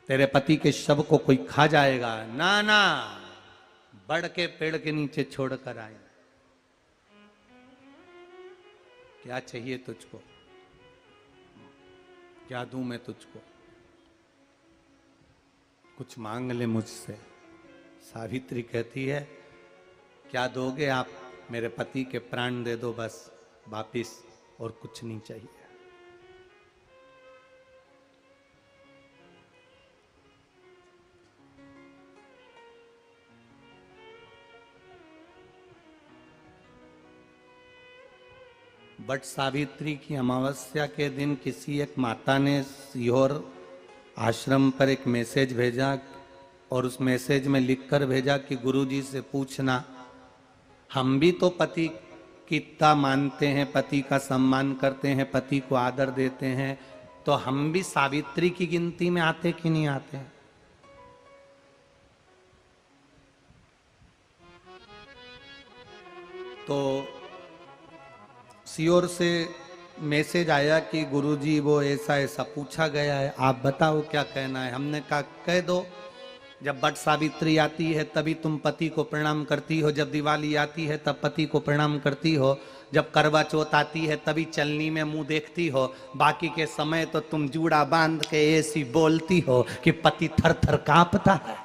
तेरे पति के शव को कोई खा जाएगा। ना ना, बढ़ के पेड़ के नीचे छोड़कर आए। क्या चाहिए तुझको, क्या दूं मैं तुझको, कुछ मांग ले मुझसे। सावित्री कहती है क्या दोगे आप, मेरे पति के प्राण दे दो बस वापिस, और कुछ नहीं चाहिए। बट सावित्री की अमावस्या के दिन किसी एक माता ने सीहोर आश्रम पर एक मैसेज भेजा, और उस मैसेज में लिखकर भेजा कि गुरुजी से पूछना, हम भी तो पति की इतना मानते हैं, पति का सम्मान करते हैं, पति को आदर देते हैं, तो हम भी सावित्री की गिनती में आते कि नहीं आते। तो सीओर से मैसेज आया कि गुरुजी वो ऐसा ऐसा पूछा गया है, आप बताओ क्या कहना है। हमने कहा कह दो, जब बट सावित्री आती है तभी तुम पति को प्रणाम करती हो, जब दिवाली आती है तब पति को प्रणाम करती हो, जब करवा चौथ आती है तभी चलनी में मुंह देखती हो, बाकी के समय तो तुम जूड़ा बांध के ऐसी बोलती हो कि पति थर थर कांपता है।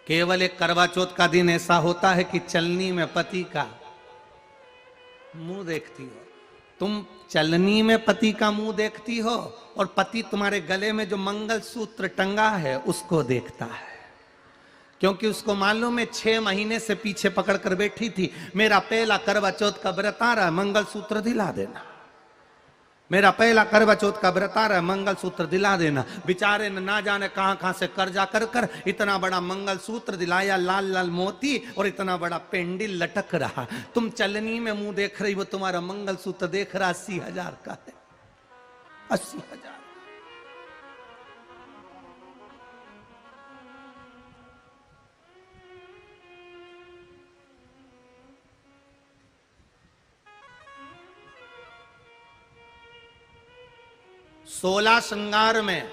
केवल एक करवा चौथ का दिन ऐसा होता है कि चलनी में पति का मुंह देखती हो। तुम चलनी में पति का मुंह देखती हो, और पति तुम्हारे गले में जो मंगल सूत्र टंगा है उसको देखता है, क्योंकि उसको मालूम है 6 महीने से पीछे पकड़ कर बैठी थी, मेरा पहला करवा चौथ का व्रत आ रहा है, मंगल सूत्र दिला देना, मेरा पहला करवा चौथ का व्रत आ रहा है, मंगल सूत्र दिला देना। बेचारे ने ना जाने कहां कहां से कर्जा कर कर इतना बड़ा मंगल सूत्र दिलाया, लाल लाल मोती और इतना बड़ा पेंडिल लटक रहा। तुम चलनी में मुंह देख रही, वो तुम्हारा मंगल सूत्र देख रहा 80,000 का है, 80,000। 16 श्रृंगार में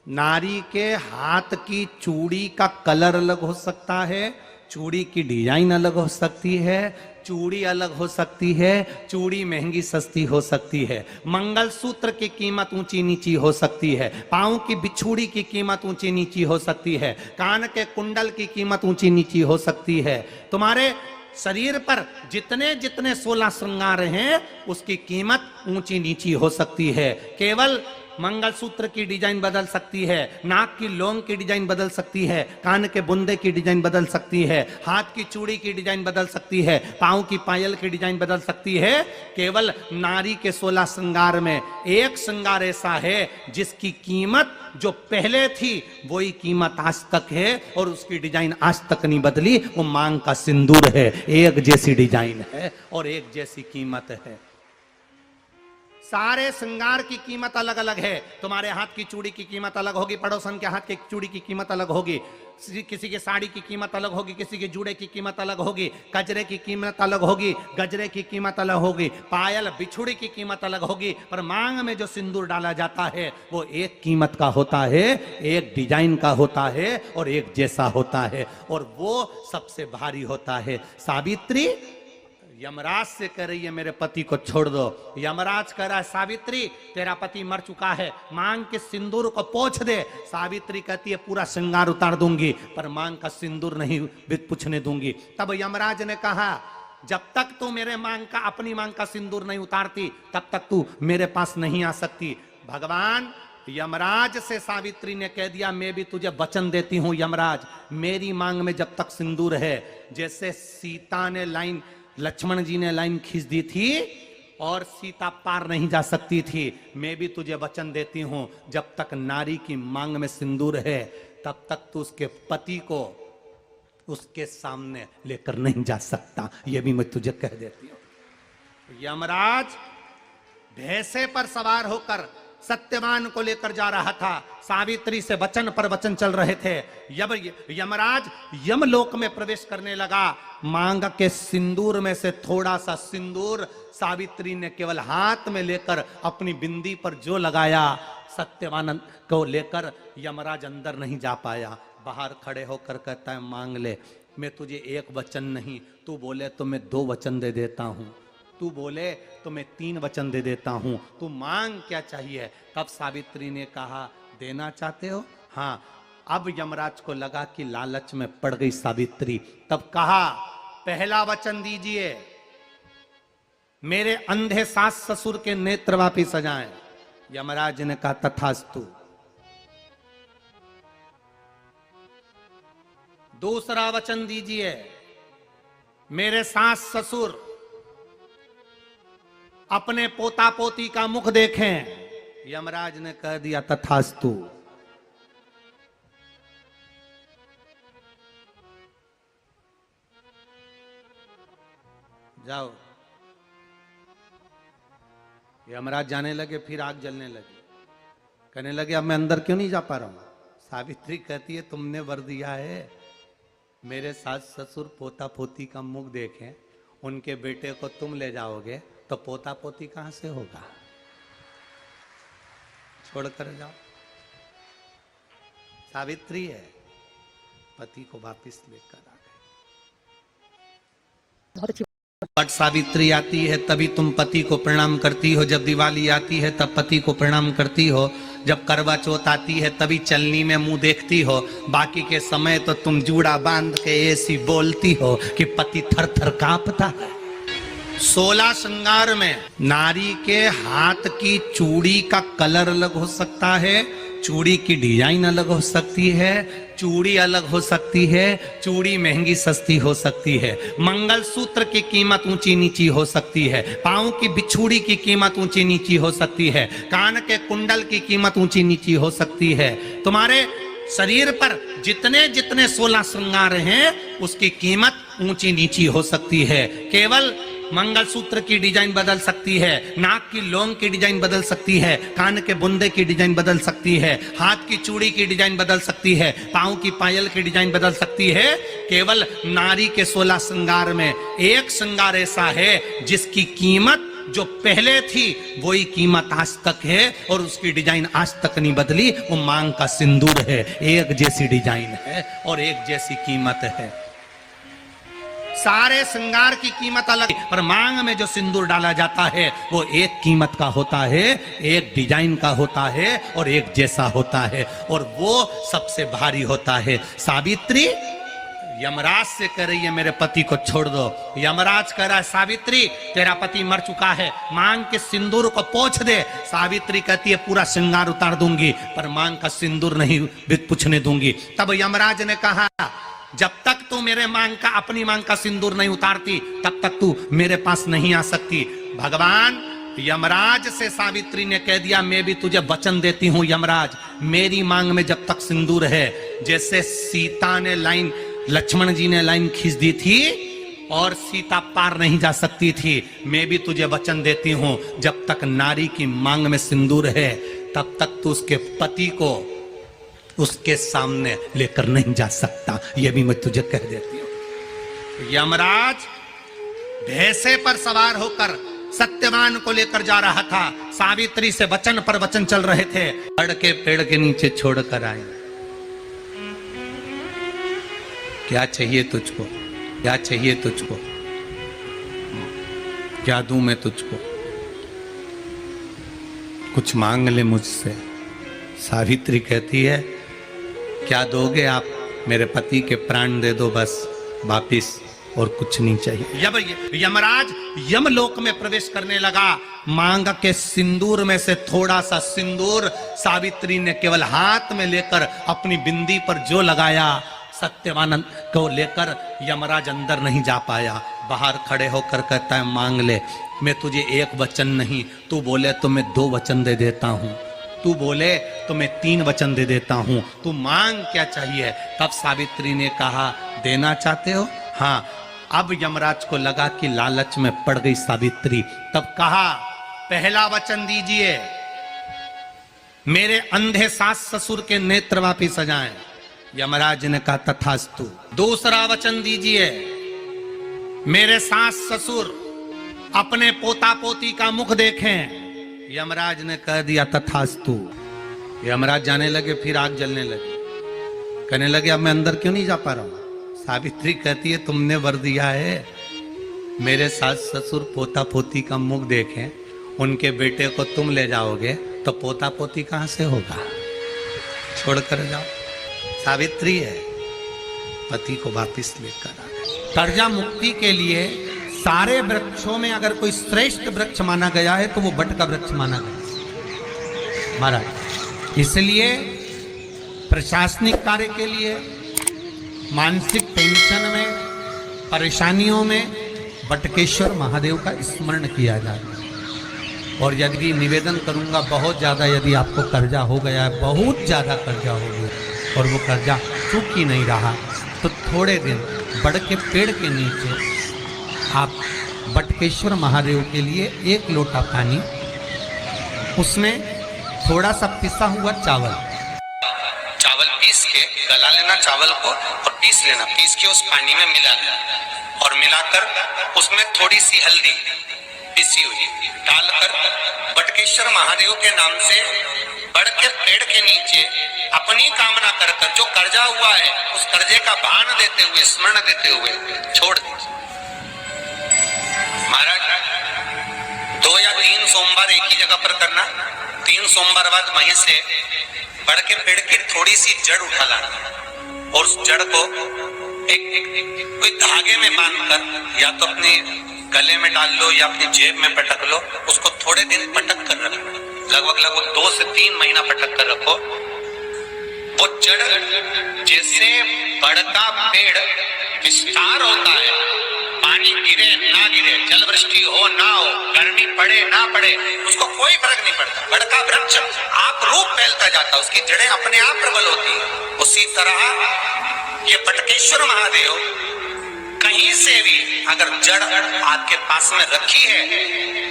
नारी के हाथ की चूड़ी का कलर अलग हो सकता है, चूड़ी की डिजाइन अलग हो सकती है, चूड़ी अलग हो सकती है, चूड़ी महंगी सस्ती हो सकती है, मंगलसूत्र की कीमत ऊंची नीची हो सकती है, पांव की बिछुड़ी की कीमत ऊंची नीची हो सकती है, कान के कुंडल की कीमत ऊंची नीची हो सकती है। तुम्हारे शरीर पर जितने जितने 16 श्रृंगार हैं उसकी कीमत ऊंची नीची हो सकती है। केवल मंगलसूत्र की डिजाइन बदल सकती है, नाक की लौंग की डिजाइन बदल सकती है, कान के बुंदे की डिजाइन बदल सकती है, हाथ की चूड़ी की डिजाइन बदल सकती है, पांव की पायल की डिजाइन बदल सकती है। केवल नारी के 16 श्रृंगार में एक श्रृंगार ऐसा है जिसकी कीमत जो पहले थी वही कीमत आज तक है, और उसकी डिजाइन आज तक नहीं बदली। वो मांग का सिंदूर है, एक जैसी डिजाइन है और एक जैसी कीमत है। सारे श्रृंगार की कीमत अलग अलग है। तुम्हारे हाथ की चूड़ी की कीमत अलग होगी, पड़ोसन के हाथ की चूड़ी की कीमत अलग होगी, किसी के साड़ी की कीमत अलग होगी, किसी के जूड़े की कीमत अलग होगी, गजरे की कीमत अलग होगी, गजरे की कीमत अलग होगी, पायल बिछुड़ी की कीमत अलग होगी, पर मांग में जो सिंदूर डाला जाता है वो एक कीमत का होता है, एक डिजाइन का होता है और एक जैसा होता है, और वो सबसे भारी होता है। सावित्री यमराज से कह रही है मेरे पति को छोड़ दो। यमराज कह रहा है सावित्री तेरा पति मर चुका है, मांग के सिंदूर को पोंछ दे। सावित्री कहती है पूरा श्रृंगार उतार दूंगी पर मांग का सिंदूर नहीं पूछने दूंगी। तब यमराज ने कहा जब तक तू मेरे मांग का अपनी मांग का सिंदूर नहीं उतारती तब तक तू मेरे पास नहीं आ सकती। भगवान यमराज से सावित्री ने कह दिया मैं भी तुझे वचन देती हूं यमराज, मेरी मांग में जब तक सिंदूर है, जैसे सीता ने लाइन लक्ष्मण जी ने लाइन खींच दी थी और सीता पार नहीं जा सकती थी, मैं भी तुझे वचन देती हूं जब तक नारी की मांग में सिंदूर है तब तक तू उसके पति को उसके सामने लेकर नहीं जा सकता, यह भी मैं तुझे कह देती हूं। यमराज भैंसे पर सवार होकर सत्यवान को लेकर जा रहा था, सावित्री से वचन पर वचन चल रहे थे। जब यमराज यमलोक में प्रवेश करने लगा, मांग के सिंदूर में से थोड़ा सा सिंदूर सावित्री ने केवल हाथ में लेकर अपनी बिंदी पर जो लगाया, सत्यवान को लेकर यमराज अंदर नहीं जा पाया। बाहर खड़े होकर कहता है मांग ले, मैं तुझे एक वचन नहीं, तू बोले तो मैं 2 वचन दे देता हूं, तू बोले तो मैं 3 वचन दे देता हूं, तू मांग क्या चाहिए। तब सावित्री ने कहा देना चाहते हो? हाँ। अब यमराज को लगा कि लालच में पड़ गई सावित्री। तब कहा पहला वचन दीजिए, मेरे अंधे सास ससुर के नेत्र वापिस आ जाएं। यमराज ने कहा तथास्तु। दूसरा वचन दीजिए, मेरे सास ससुर अपने पोता पोती का मुख देखें। यमराज ने कह दिया तथास्तु। जाओ। यमराज जाने लगे, फिर आग जलने लगी। कहने लगे अब मैं अंदर क्यों नहीं जा पा रहा हूं। सावित्री कहती है तुमने वर दिया है, मेरे सास ससुर पोता पोती का मुख देखें, उनके बेटे को तुम ले जाओगे तो पोता पोती कहां से होगा, छोड़कर जाओ। सावित्री है, पति को वापिस लेकर आ गए। बट सावित्री आती है तभी तुम पति को प्रणाम करती हो, जब दिवाली आती है तब पति को प्रणाम करती हो, जब करवा चौथ आती है तभी चलनी में मुंह देखती हो, बाकी के समय तो तुम जूड़ा बांध के ऐसी बोलती हो कि पति थर थर कांपता है। 16 श्रृंगार में नारी के हाथ की चूड़ी का कलर अलग हो सकता है, चूड़ी की डिजाइन अलग हो सकती है, चूड़ी अलग हो सकती है, चूड़ी महंगी सस्ती हो सकती है, मंगलसूत्र की कीमत ऊंची नीची हो सकती है, पांव की बिछुड़ी की कीमत ऊंची नीची हो सकती है, कान के कुंडल की कीमत ऊंची नीची हो सकती है। तुम्हारे शरीर पर जितने जितने 16 श्रृंगार हैं उसकी कीमत ऊंची नीची हो सकती है। केवल मंगलसूत्र की डिजाइन बदल सकती है, नाक की लौंग की डिजाइन बदल सकती है, कान के बुंदे की डिजाइन बदल सकती है, हाथ की चूड़ी की डिजाइन बदल सकती है, पांव की पायल की डिजाइन बदल सकती है। केवल नारी के 16 श्रृंगार में एक श्रृंगार ऐसा है जिसकी कीमत जो पहले थी वही कीमत आज तक है और उसकी डिजाइन आज तक नहीं बदली। वो मांग का सिंदूर है, एक जैसी डिजाइन है और एक जैसी कीमत है। सारे श्रृंगार की कीमत अलग है, पर मांग में जो सिंदूर डाला जाता है वो एक कीमत का होता है, एक डिजाइन का होता है और एक जैसा होता है और वो सबसे भारी होता है। सावित्री यमराज से कह रही है मेरे पति को छोड़ दो। यमराज कह रहा है सावित्री तेरा पति मर चुका है, मांग के सिंदूर को पोंछ दे। सावित्री कहती है पूरा श्रृंगार उतार दूंगी पर मांग का सिंदूर नहीं पूछने दूंगी। तब यमराज ने कहा जब तक तू मेरे मांग का अपनी मांग का सिंदूर नहीं उतारती तब तक तू मेरे पास नहीं आ सकती। भगवान यमराज से सावित्री ने कह दिया मैं भी तुझे वचन देती हूं यमराज, मेरी मांग में जब तक सिंदूर है, जैसे सीता ने लाइन लक्ष्मण जी ने लाइन खींच दी थी और सीता पार नहीं जा सकती थी, मैं भी तुझे वचन देती हूं जब तक नारी की मांग में सिंदूर है तब तक तू उसके पति को उसके सामने लेकर नहीं जा सकता। यह भी मैं तुझे कह देती हूं। यमराज भैंसे पर सवार होकर सत्यवान को लेकर जा रहा था, सावित्री से वचन पर वचन चल रहे थे। पेड़ के पेड़ के नीचे छोड़कर आए। क्या चाहिए तुझको, क्या चाहिए तुझको, क्या दूं मैं तुझको, कुछ मांग ले मुझसे। सावित्री कहती है क्या दोगे आप, मेरे पति के प्राण दे दो बस वापिस, और कुछ नहीं चाहिए। जब यमराज यमलोक में प्रवेश करने लगा, मांग के सिंदूर में से थोड़ा सा सिंदूर सावित्री ने केवल हाथ में लेकर अपनी बिंदी पर जो लगाया, सत्यवान को लेकर यमराज अंदर नहीं जा पाया। बाहर खड़े होकर कहता है मांग ले, मैं तुझे एक वचन नहीं, तू बोले तो मैं 2 वचन दे देता हूं, तू बोले तो मैं 3 वचन दे देता हूं, तू मांग क्या चाहिए। तब सावित्री ने कहा देना चाहते हो? हाँ। अब यमराज को लगा कि लालच में पड़ गई सावित्री। तब कहा पहला वचन दीजिए, मेरे अंधे सास ससुर के नेत्र वापिस सजाएं। यमराज ने कहा तथास्तु। दूसरा वचन दीजिए, मेरे सास ससुर अपने पोता पोती का मुख देखें। यमराज ने कह दिया तथास्तु। यमराज जाने लगे, फिर आग जलने लगी। कहने लगे अब मैं अंदर क्यों नहीं जा पा रहा हूं। सावित्री कहती है तुमने वर दिया है, मेरे सास ससुर पोता पोती का मुख देखें, उनके बेटे को तुम ले जाओगे तो पोता पोती कहां से होगा, छोड़कर जाओ। सावित्री है, पति को वापिस लेकर आ गई। कर्जा मुक्ति के लिए सारे वृक्षों में अगर कोई श्रेष्ठ वृक्ष माना गया है तो वो बट का वृक्ष माना गया महाराज। इसलिए प्रशासनिक कार्य के लिए, मानसिक टेंशन में, परेशानियों में बटकेश्वर महादेव का स्मरण किया जाता है। और यदि निवेदन करूंगा, बहुत ज़्यादा यदि आपको कर्जा हो गया है, बहुत ज़्यादा कर्जा हो गया और वो कर्जा चूक ही नहीं रहा, तो थोड़े दिन बड़ के पेड़ के नीचे आप बटकेश्वर महादेव के लिए 1 लोटा पानी, उसमें थोड़ा सा पिसा हुआ चावल पीस के गला लेना चावल को और पीस लेना, पीस के उस पानी में मिला लेना और मिलाकर उसमें थोड़ी सी हल्दी पिसी हुई डालकर बटकेश्वर महादेव के नाम से बड़ के पेड़ के नीचे अपनी कामना कर कर जो कर्जा हुआ है उस कर्जे का भान देते हुए, स्मरण देते हुए छोड़ दीजिए। महाराज 2 या 3 सोमवार एक ही जगह पर करना। 3 सोमवार बाद वहीं से बड़ के पेड़ की थोड़ी सी जड़ उठा लाना और उस जड़ को कोई धागे में बांधकर या तो अपने गले में डाल लो या अपनी जेब में पटक लो। उसको थोड़े दिन पटक कर रखो, लगभग 2 से 3 महीना पटक कर रखो। वो जड़ जैसे बड़का पेड़ विस्तार होता है, पानी गिरे ना गिरे, जल वृष्टि हो ना हो, गर्मी पड़े ना पड़े, उसको कोई फर्क नहीं पड़ता। बड़का वृक्ष आप रूप फैलता जाता, उसकी जड़ें अपने आप प्रबल होती है। उसी तरह ये बटकेश्वर महादेव कहीं से भी अगर जड़ आपके पास में रखी है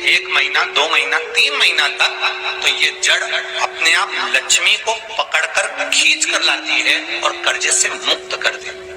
1 महीना, 2 महीना, 3 महीना तक, तो ये जड़ अपने आप लक्ष्मी को पकड़कर खींच कर लाती है और कर्जे से मुक्त कर देती है।